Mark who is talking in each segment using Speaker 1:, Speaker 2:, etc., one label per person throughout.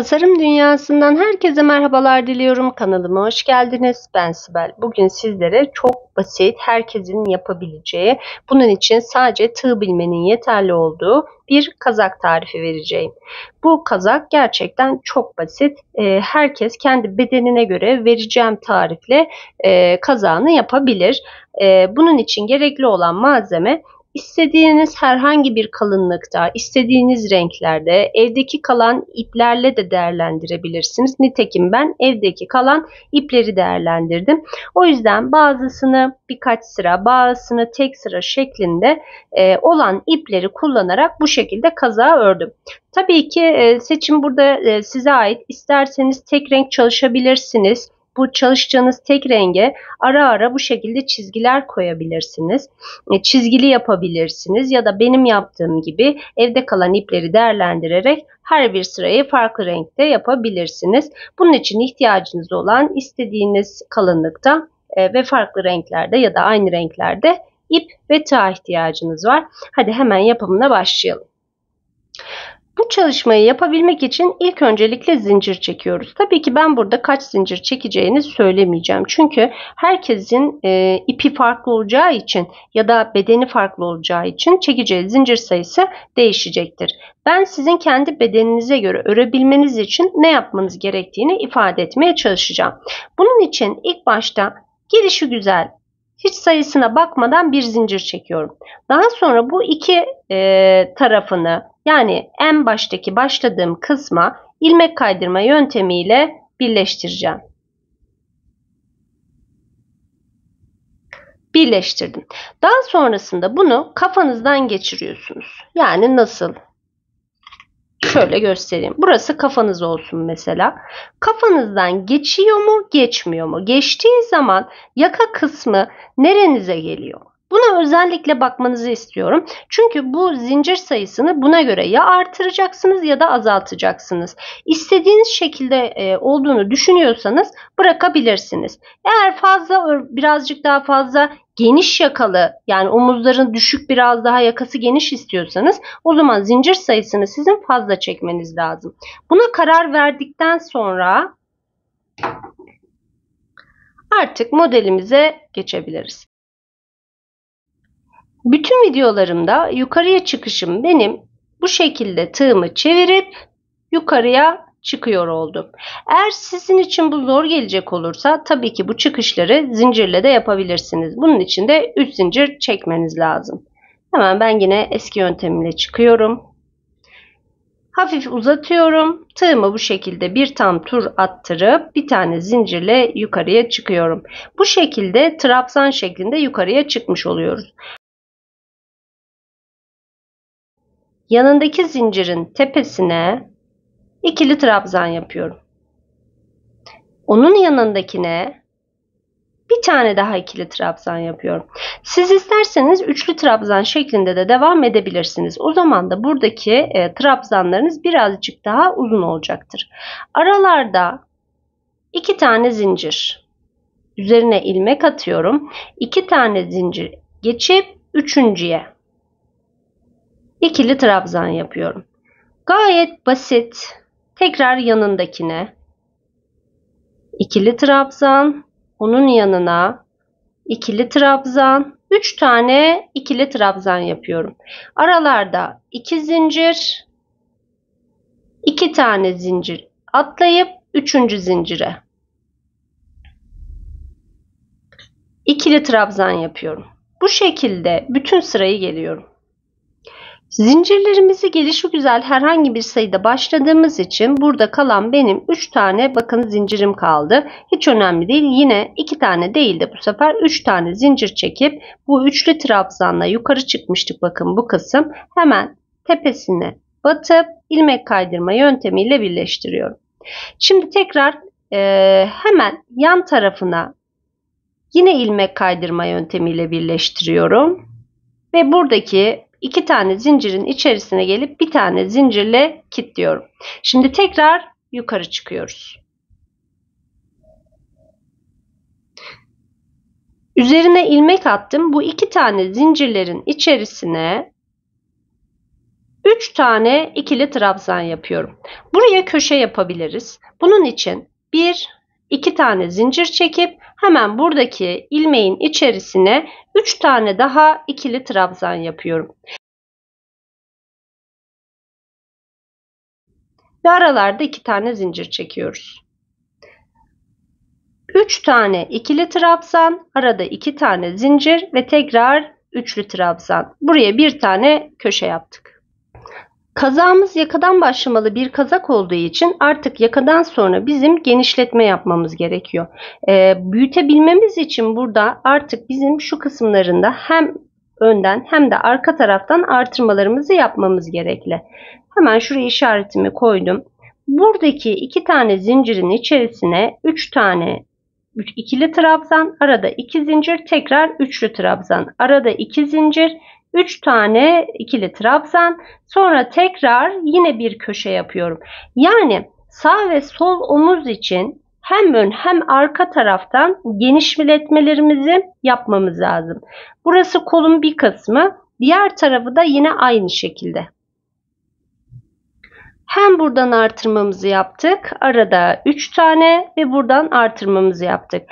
Speaker 1: Tasarım dünyasından herkese merhabalar diliyorum. Kanalıma hoş geldiniz. Ben Sibel. Bugün sizlere çok basit, herkesin yapabileceği, bunun için sadece tığ bilmenin yeterli olduğu bir kazak tarifi vereceğim. Bu kazak gerçekten çok basit. Herkes kendi bedenine göre vereceğim tarifle kazağını yapabilir. Bunun için gerekli olan malzeme, İstediğiniz herhangi bir kalınlıkta, istediğiniz renklerde, evdeki kalan iplerle de değerlendirebilirsiniz. Nitekim ben evdeki kalan ipleri değerlendirdim. O yüzden bazısını birkaç sıra, bazısını tek sıra şeklinde olan ipleri kullanarak bu şekilde kazağı ördüm. Tabii ki seçim burada size ait. İsterseniz tek renk çalışabilirsiniz. Bu çalışacağınız tek renge ara ara bu şekilde çizgiler koyabilirsiniz. Çizgili yapabilirsiniz ya da benim yaptığım gibi evde kalan ipleri değerlendirerek her bir sırayı farklı renkte yapabilirsiniz. Bunun için ihtiyacınız olan istediğiniz kalınlıkta ve farklı renklerde ya da aynı renklerde ip ve tığ ihtiyacınız var. Hadi hemen yapımına başlayalım. Bu çalışmayı yapabilmek için ilk öncelikle zincir çekiyoruz. Tabii ki ben burada kaç zincir çekeceğini söylemeyeceğim. Çünkü herkesin ipi farklı olacağı için ya da bedeni farklı olacağı için çekeceği zincir sayısı değişecektir. Ben sizin kendi bedeninize göre örebilmeniz için ne yapmanız gerektiğini ifade etmeye çalışacağım. Bunun için ilk başta gelişigüzel, hiç sayısına bakmadan bir zincir çekiyorum. Daha sonra bu iki tarafını, yani en baştaki başladığım kısma ilmek kaydırma yöntemiyle birleştireceğim. Birleştirdim. Daha sonrasında bunu kafanızdan geçiriyorsunuz. Yani nasıl? Şöyle göstereyim. Burası kafanız olsun mesela. Kafanızdan geçiyor mu, geçmiyor mu? Geçtiği zaman yaka kısmı nerenize geliyor? Buna özellikle bakmanızı istiyorum. Çünkü bu zincir sayısını buna göre ya artıracaksınız ya da azaltacaksınız. İstediğiniz şekilde olduğunu düşünüyorsanız bırakabilirsiniz. Eğer birazcık daha fazla geniş yakalı, yani omuzların düşük, biraz daha yakası geniş istiyorsanız o zaman zincir sayısını sizin fazla çekmeniz lazım. Buna karar verdikten sonra artık modelimize geçebiliriz. Bütün videolarımda yukarıya çıkışım benim bu şekilde tığımı çevirip yukarıya çıkıyor oldum. Eğer sizin için bu zor gelecek olursa tabii ki bu çıkışları zincirle de yapabilirsiniz. Bunun için de 3 zincir çekmeniz lazım. Hemen ben yine eski yöntemimle çıkıyorum. Hafif uzatıyorum. Tığımı bu şekilde bir tam tur attırıp bir tane zincirle yukarıya çıkıyorum. Bu şekilde trabzan şeklinde yukarıya çıkmış oluyoruz. Yanındaki zincirin tepesine ikili trabzan yapıyorum. Onun yanındakine bir tane daha ikili trabzan yapıyorum. Siz isterseniz üçlü trabzan şeklinde de devam edebilirsiniz. O zaman da buradaki trabzanlarınız birazcık daha uzun olacaktır. Aralarda 2 tane zincir. Üzerine ilmek atıyorum. 2 tane zincir geçip üçüncüye ikili trabzan yapıyorum. Gayet basit. Tekrar yanındakine ikili trabzan, onun yanına ikili trabzan, 3 tane ikili trabzan yapıyorum. Aralarda 2 zincir, 2 tane zincir atlayıp 3. zincire ikili trabzan yapıyorum. Bu şekilde bütün sırayı geliyorum. Zincirlerimizi gelişigüzel herhangi bir sayıda başladığımız için burada kalan benim 3 tane bakın zincirim kaldı. Hiç önemli değil. Yine 2 tane değil de bu sefer 3 tane zincir çekip bu üçlü trabzanla yukarı çıkmıştık, bakın bu kısım. Hemen tepesine batıp ilmek kaydırma yöntemiyle birleştiriyorum. Şimdi tekrar hemen yan tarafına yine ilmek kaydırma yöntemiyle birleştiriyorum. Ve buradaki 2 tane zincirin içerisine gelip bir tane zincirle kilitliyorum. Şimdi tekrar yukarı çıkıyoruz. Üzerine ilmek attım. Bu 2 tane zincirlerin içerisine 3 tane ikili trabzan yapıyorum. Buraya köşe yapabiliriz. Bunun için 2 tane zincir çekip hemen buradaki ilmeğin içerisine 3 tane daha ikili trabzan yapıyorum. Ve aralarda 2 tane zincir çekiyoruz. 3 tane ikili trabzan, arada 2 tane zincir ve tekrar üçlü trabzan. Buraya bir tane köşe yaptık. Kazağımız yakadan başlamalı bir kazak olduğu için artık yakadan sonra bizim genişletme yapmamız gerekiyor. Büyütebilmemiz için burada artık bizim şu kısımlarında hem önden hem de arka taraftan artırmalarımızı yapmamız gerekli. Hemen şuraya işaretimi koydum. Buradaki 2 tane zincirin içerisine 3 tane ikili trabzan, arada 2 zincir, tekrar üçlü trabzan, arada 2 zincir, 3 tane ikili trabzan, sonra tekrar yine bir köşe yapıyorum. Yani sağ ve sol omuz için hem ön hem arka taraftan genişletmelerimizi yapmamız lazım. Burası kolun bir kısmı, diğer tarafı da yine aynı şekilde. Hem buradan artırmamızı yaptık. Arada 3 tane ve buradan artırmamızı yaptık.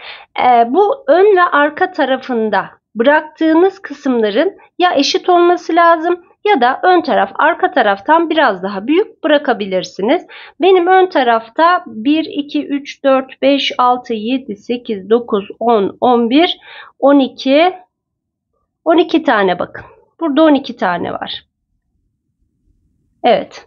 Speaker 1: Bu ön ve arka tarafında bıraktığınız kısımların ya eşit olması lazım ya da ön taraf arka taraftan biraz daha büyük bırakabilirsiniz. Benim ön tarafta 1, 2, 3, 4, 5, 6, 7, 8, 9, 10, 11, 12 tane bakın. Burada 12 tane var. Evet.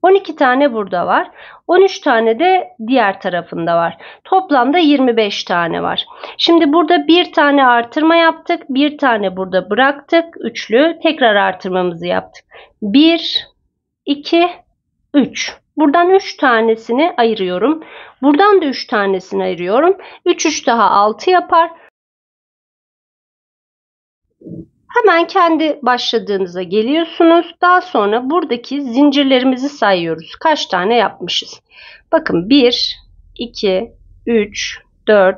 Speaker 1: 12 tane burada var. 13 tane de diğer tarafında var. Toplamda 25 tane var. Şimdi burada bir tane artırma yaptık. Bir tane burada bıraktık. Üçlü. Tekrar artırmamızı yaptık. 1, 2, 3. Buradan 3 tanesini ayırıyorum. Buradan da 3 tanesini ayırıyorum. 3, 3 daha 6 yapar. Hemen kendi başladığınıza geliyorsunuz. Daha sonra buradaki zincirlerimizi sayıyoruz. Kaç tane yapmışız? Bakın 1, 2, 3, 4,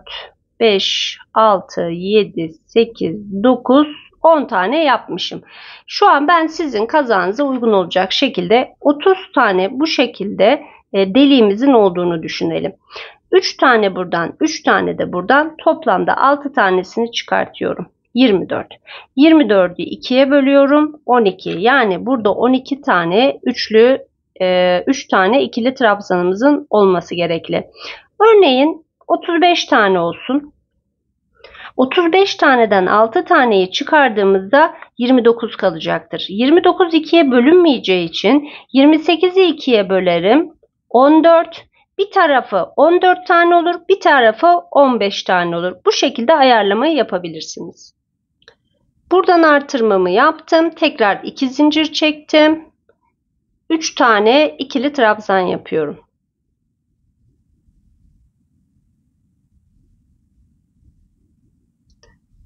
Speaker 1: 5, 6, 7, 8, 9, 10 tane yapmışım. Şu an ben sizin kazağınıza uygun olacak şekilde 30 tane bu şekilde deliğimizin olduğunu düşünelim. 3 tane buradan, 3 tane de buradan, toplamda 6 tanesini çıkartıyorum. 24. 24'ü 2'ye bölüyorum. 12. Yani burada 12 tane üçlü 3 tane ikili trabzanımızın olması gerekli. Örneğin 35 tane olsun. 35 taneden 6 taneyi çıkardığımızda 29 kalacaktır. 29 2'ye bölünmeyeceği için 28'i 2'ye bölerim. 14. Bir tarafı 14 tane olur, bir tarafı 15 tane olur. Bu şekilde ayarlamayı yapabilirsiniz. Buradan artırmamı yaptım. Tekrar 2 zincir çektim. 3 tane ikili trabzan yapıyorum.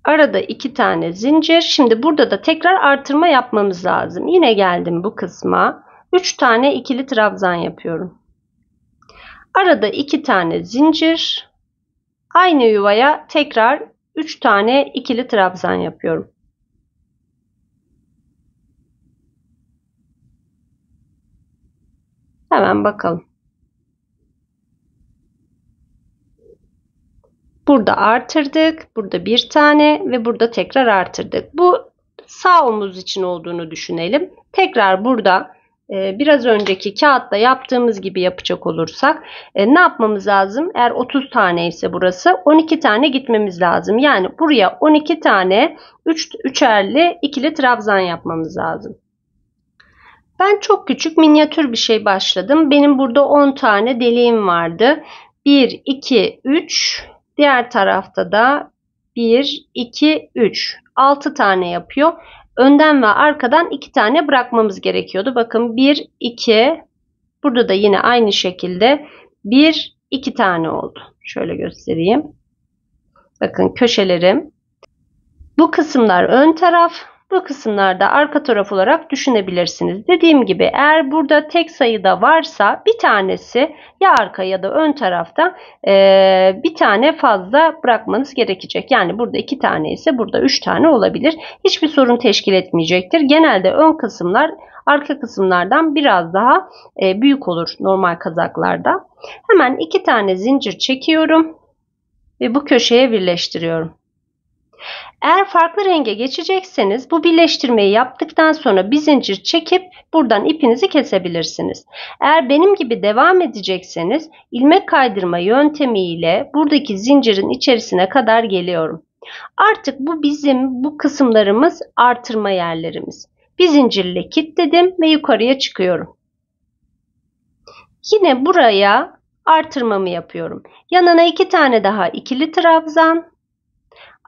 Speaker 1: Arada 2 tane zincir. Şimdi burada da tekrar artırma yapmamız lazım. Yine geldim bu kısma. 3 tane ikili trabzan yapıyorum. Arada 2 tane zincir. Aynı yuvaya tekrar 3 tane ikili trabzan yapıyorum. Hemen bakalım. Burada artırdık. Burada bir tane ve burada tekrar artırdık. Bu sağ omuz için olduğunu düşünelim. Tekrar burada biraz önceki kağıtta yaptığımız gibi yapacak olursak ne yapmamız lazım? Eğer 30 tane ise burası 12 tane gitmemiz lazım. Yani buraya 12 tane üçerli ikili trabzan yapmamız lazım. Ben çok küçük minyatür bir şey başladım. Benim burada 10 tane deliğim vardı. 1, 2, 3. Diğer tarafta da 1, 2, 3. 6 tane yapıyor. Önden ve arkadan 2 tane bırakmamız gerekiyordu. Bakın 1, 2. Burada da yine aynı şekilde 1, 2 tane oldu. Şöyle göstereyim. Bakın köşelerim. Bu kısımlar ön taraf. Bu kısımlarda arka taraf olarak düşünebilirsiniz. Dediğim gibi eğer burada tek sayıda varsa bir tanesi ya arka ya da ön tarafta bir tane fazla bırakmanız gerekecek. Yani burada 2 tane ise burada 3 tane olabilir. Hiçbir sorun teşkil etmeyecektir. Genelde ön kısımlar arka kısımlardan biraz daha büyük olur normal kazaklarda. Hemen 2 tane zincir çekiyorum ve bu köşeye birleştiriyorum. Eğer farklı renge geçecekseniz bu birleştirmeyi yaptıktan sonra bir zincir çekip buradan ipinizi kesebilirsiniz. Eğer benim gibi devam edecekseniz ilmek kaydırma yöntemiyle buradaki zincirin içerisine kadar geliyorum. Artık bu bizim bu kısımlarımız artırma yerlerimiz. Bir zincirle kilitledim ve yukarıya çıkıyorum. Yine buraya artırmamı yapıyorum. Yanına 2 tane daha ikili trabzan.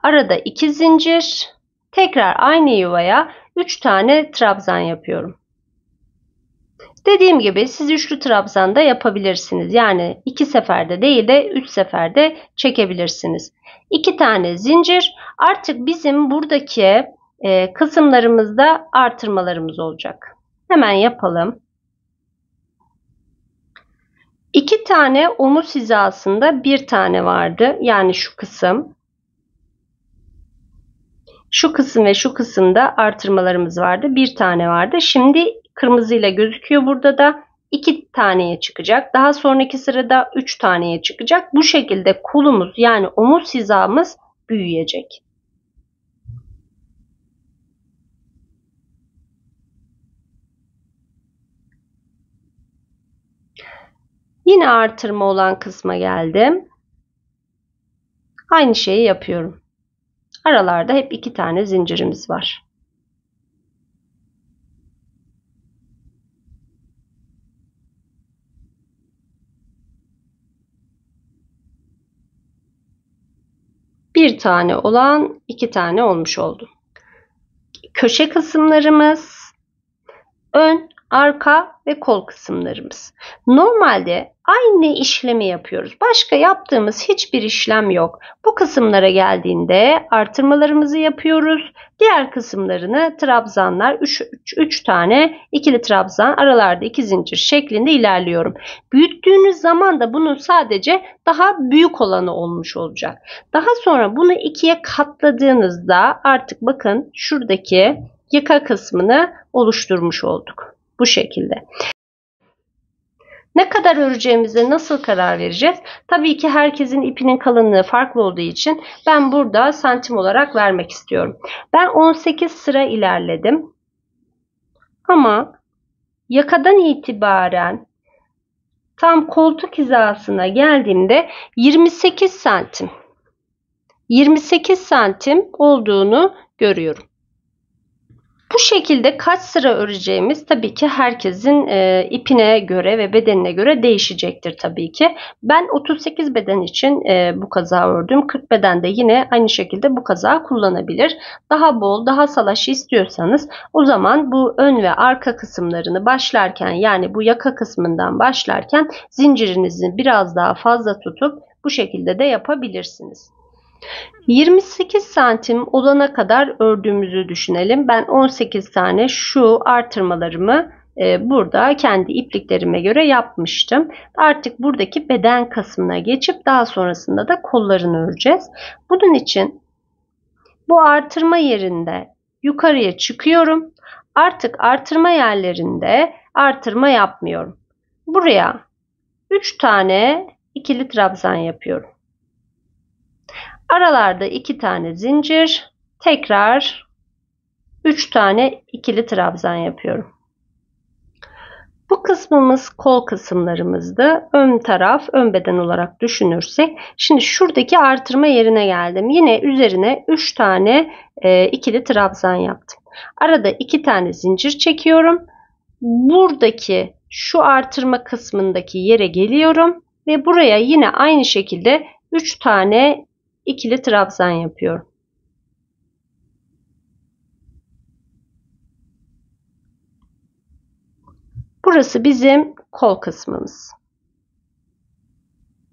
Speaker 1: Arada 2 zincir. Tekrar aynı yuvaya 3 tane trabzan yapıyorum. Dediğim gibi siz üçlü trabzan da yapabilirsiniz. Yani 2 seferde değil de 3 seferde çekebilirsiniz. 2 tane zincir. Artık bizim buradaki kısımlarımızda artırmalarımız olacak. Hemen yapalım. 2 tane omuz hizasında bir tane vardı. Yani şu kısım. Şu kısım ve şu kısımda artırmalarımız vardı. Bir tane vardı. Şimdi kırmızıyla gözüküyor burada da. 2 taneye çıkacak. Daha sonraki sırada 3 taneye çıkacak. Bu şekilde kolumuz yani omuz hizamız büyüyecek. Yine artırma olan kısma geldim. Aynı şeyi yapıyorum. Aralarda hep 2 tane zincirimiz var. Bir tane olan 2 tane olmuş oldu. Köşe kısımlarımız, ön, arka ve kol kısımlarımız. Normalde aynı işlemi yapıyoruz. Başka yaptığımız hiçbir işlem yok. Bu kısımlara geldiğinde artırmalarımızı yapıyoruz. Diğer kısımlarını trabzanlar 3 tane ikili trabzan aralarda 2 zincir şeklinde ilerliyorum. Büyüttüğünüz zaman da bunun sadece daha büyük olanı olmuş olacak. Daha sonra bunu ikiye katladığınızda artık bakın şuradaki yaka kısmını oluşturmuş olduk. Bu şekilde. Ne kadar öreceğimize nasıl karar vereceğiz? Tabii ki herkesin ipinin kalınlığı farklı olduğu için ben burada santim olarak vermek istiyorum. Ben 18 sıra ilerledim. Ama yakadan itibaren tam koltuk hizasına geldiğimde 28 santim. 28 santim olduğunu görüyorum. Bu şekilde kaç sıra öreceğimiz tabii ki herkesin ipine göre ve bedenine göre değişecektir tabii ki. Ben 38 beden için bu kazağı ördüm. 40 beden de yine aynı şekilde bu kazağı kullanabilir. Daha bol, daha salaş istiyorsanız o zaman bu ön ve arka kısımlarını başlarken yani bu yaka kısmından başlarken zincirinizi biraz daha fazla tutup bu şekilde de yapabilirsiniz. 28 santim olana kadar ördüğümüzü düşünelim. Ben 18 tane şu artırmalarımı burada kendi ipliklerime göre yapmıştım. Artık buradaki beden kısmına geçip daha sonrasında da kollarını öreceğiz. Bunun için bu artırma yerinde yukarıya çıkıyorum. Artık artırma yerlerinde artırma yapmıyorum. Buraya 3 tane ikili trabzan yapıyorum. Aralarda 2 tane zincir, tekrar 3 tane ikili trabzan yapıyorum. Bu kısmımız kol kısımlarımızdı. Ön taraf, ön beden olarak düşünürsek. Şimdi şuradaki artırma yerine geldim. Yine üzerine 3 tane ikili trabzan yaptım. Arada 2 tane zincir çekiyorum. Buradaki şu artırma kısmındaki yere geliyorum. Ve buraya yine aynı şekilde 3 tane ikili trabzan yapıyorum. Burası bizim kol kısmımız.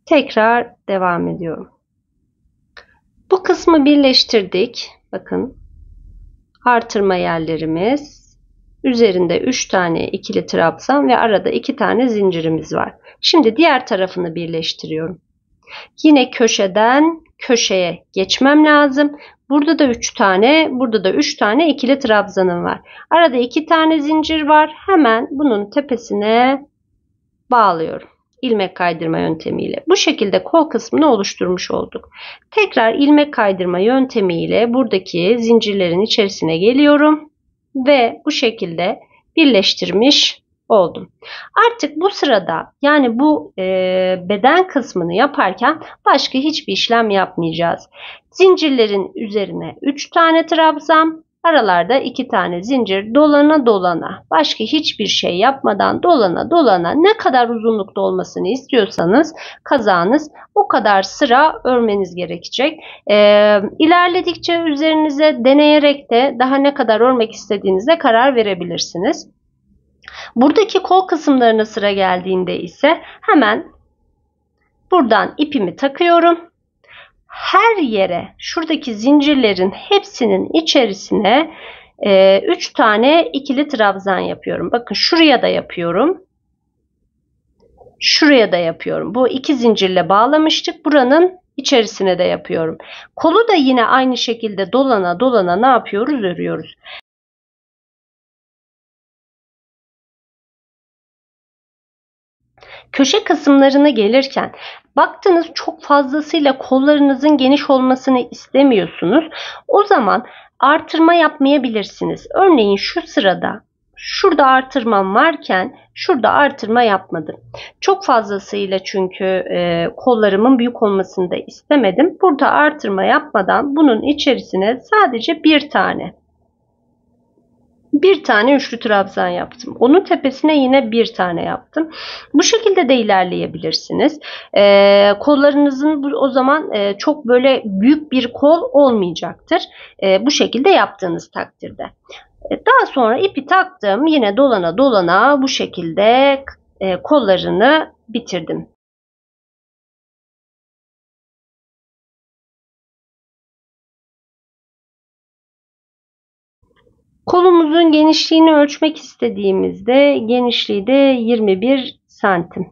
Speaker 1: Tekrar devam ediyorum. Bu kısmı birleştirdik. Bakın artırma yerlerimiz. Üzerinde 3 tane ikili trabzan ve arada 2 tane zincirimiz var. Şimdi diğer tarafını birleştiriyorum. Yine köşeden köşeye geçmem lazım. Burada da 3 tane, burada da 3 tane ikili trabzanım var. Arada 2 tane zincir var. Hemen bunun tepesine bağlıyorum. İlmek kaydırma yöntemiyle. Bu şekilde kol kısmını oluşturmuş olduk. Tekrar ilmek kaydırma yöntemiyle buradaki zincirlerin içerisine geliyorum ve bu şekilde birleştirmiş oldum. Artık bu sırada yani bu beden kısmını yaparken başka hiçbir işlem yapmayacağız. Zincirlerin üzerine 3 tane trabzan, aralarda 2 tane zincir, dolana dolana, başka hiçbir şey yapmadan dolana dolana, ne kadar uzunlukta olmasını istiyorsanız kazağınız o kadar sıra örmeniz gerekecek. İlerledikçe üzerinize deneyerek de daha ne kadar örmek istediğinize karar verebilirsiniz. Buradaki kol kısımlarına sıra geldiğinde ise hemen buradan ipimi takıyorum. Her yere şuradaki zincirlerin hepsinin içerisine 3 tane ikili trabzan yapıyorum. Bakın şuraya da yapıyorum. Şuraya da yapıyorum. Bu iki zincirle bağlamıştık. Buranın içerisine de yapıyorum. Kolu da yine aynı şekilde dolana dolana ne yapıyoruz? Örüyoruz. Köşe kısımlarına gelirken baktınız çok fazlasıyla kollarınızın geniş olmasını istemiyorsunuz. O zaman artırma yapmayabilirsiniz. Örneğin şu sırada şurada artırmam varken şurada artırma yapmadım. Çok fazlasıyla çünkü kollarımın büyük olmasını da istemedim. Burada artırma yapmadan bunun içerisine sadece bir tane üçlü trabzan yaptım. Onun tepesine yine bir tane yaptım. Bu şekilde de ilerleyebilirsiniz. Kollarınızın o zaman çok böyle büyük bir kol olmayacaktır. Bu şekilde yaptığınız takdirde. Daha sonra ipi taktım. Yine dolana dolana bu şekilde kollarını bitirdim. Kolumuzun genişliğini ölçmek istediğimizde genişliği de 21 santim.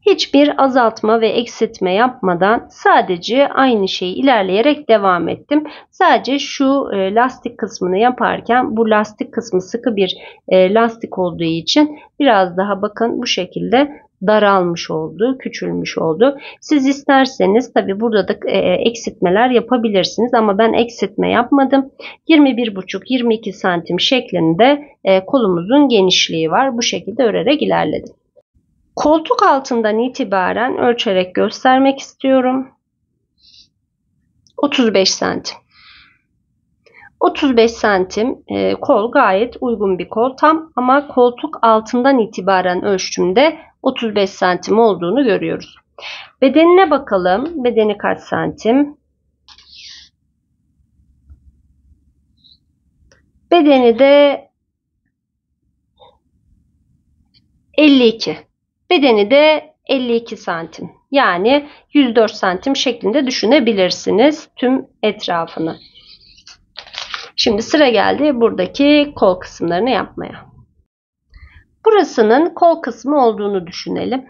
Speaker 1: Hiçbir azaltma ve eksiltme yapmadan sadece aynı şeyi ilerleyerek devam ettim. Sadece şu lastik kısmını yaparken bu lastik kısmı sıkı bir lastik olduğu için biraz daha bakın bu şekilde daralmış oldu, küçülmüş oldu. Siz isterseniz tabi burada da eksiltmeler yapabilirsiniz ama ben eksiltme yapmadım. 21,5-22 santim şeklinde kolumuzun genişliği var. Bu şekilde örerek ilerledim. Koltuk altından itibaren ölçerek göstermek istiyorum. 35 santim. 35 santim kol gayet uygun bir kol. Tam ama koltuk altından itibaren ölçtüğümde 35 santim olduğunu görüyoruz. Bedenine bakalım. Bedeni kaç santim? Bedeni de 52. Bedeni de 52 santim. Yani 104 santim şeklinde düşünebilirsiniz tüm etrafını. Şimdi sıra geldi buradaki kol kısımlarını yapmaya. Burasının kol kısmı olduğunu düşünelim.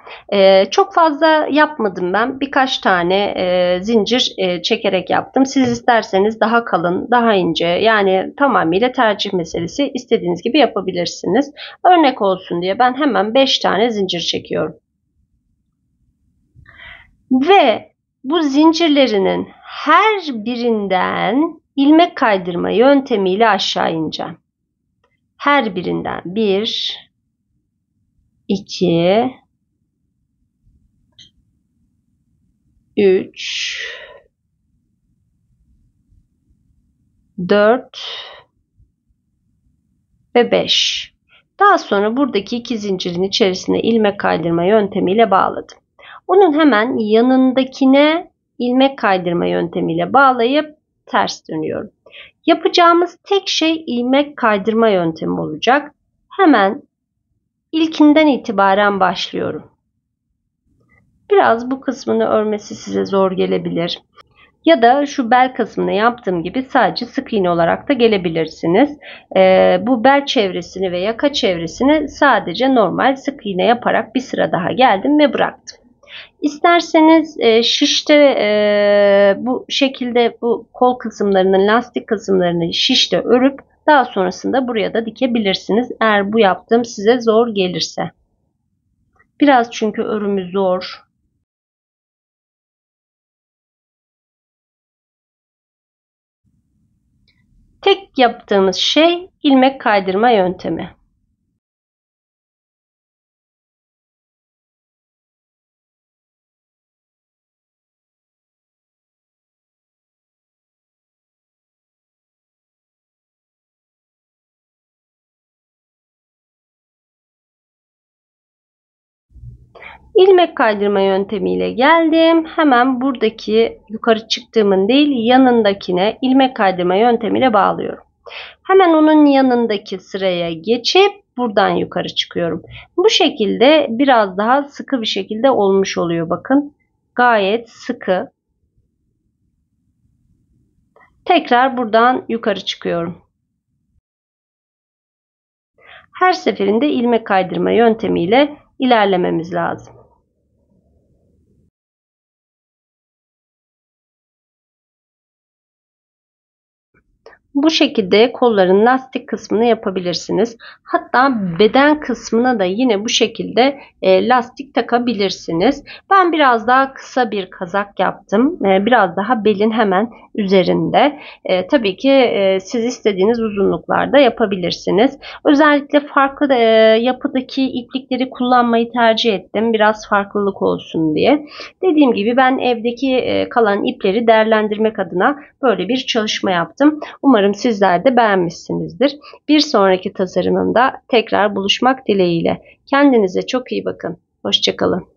Speaker 1: Çok fazla yapmadım ben. Birkaç tane zincir çekerek yaptım. Siz isterseniz daha kalın, daha ince, yani tamamıyla tercih meselesi, istediğiniz gibi yapabilirsiniz. Örnek olsun diye ben hemen 5 tane zincir çekiyorum. Ve bu zincirlerinin her birinden ilmek kaydırma yöntemiyle aşağı ineceğim. Her birinden 1, 2, 3, 4 ve 5. Daha sonra buradaki iki zincirin içerisine ilmek kaydırma yöntemiyle bağladım. Onun hemen yanındakine ilmek kaydırma yöntemiyle bağlayıp ters dönüyorum. Yapacağımız tek şey ilmek kaydırma yöntemi olacak. Hemen ilkinden itibaren başlıyorum. Biraz bu kısmını örmesi size zor gelebilir. Ya da şu bel kısmına yaptığım gibi sadece sık iğne olarak da gelebilirsiniz. Bu bel çevresini ve yaka çevresini sadece normal sık iğne yaparak bir sıra daha geldim ve bıraktım. İsterseniz şişte bu şekilde bu kol kısımlarının, lastik kısımlarını şişte örüp daha sonrasında buraya da dikebilirsiniz. Eğer bu yaptığım size zor gelirse. Biraz çünkü örümü zor. Tek yaptığımız şey ilmek kaydırma yöntemi. İlmek kaydırma yöntemiyle geldim. Hemen buradaki yukarı çıktığımın değil yanındakine ilmek kaydırma yöntemiyle bağlıyorum. Hemen onun yanındaki sıraya geçip buradan yukarı çıkıyorum. Bu şekilde biraz daha sıkı bir şekilde olmuş oluyor bakın. Gayet sıkı. Tekrar buradan yukarı çıkıyorum. Her seferinde ilmek kaydırma yöntemiyle ilerlememiz lazım. Bu şekilde kolların lastik kısmını yapabilirsiniz. Hatta beden kısmına da yine bu şekilde lastik takabilirsiniz. Ben biraz daha kısa bir kazak yaptım. Biraz daha belin hemen üzerinde. Tabii ki siz istediğiniz uzunluklarda yapabilirsiniz. Özellikle farklı yapıdaki iplikleri kullanmayı tercih ettim. Biraz farklılık olsun diye. Dediğim gibi ben evdeki kalan ipleri değerlendirmek adına böyle bir çalışma yaptım. Umarım sizler de beğenmişsinizdir. Bir sonraki tasarımımda tekrar buluşmak dileğiyle. Kendinize çok iyi bakın. Hoşça kalın.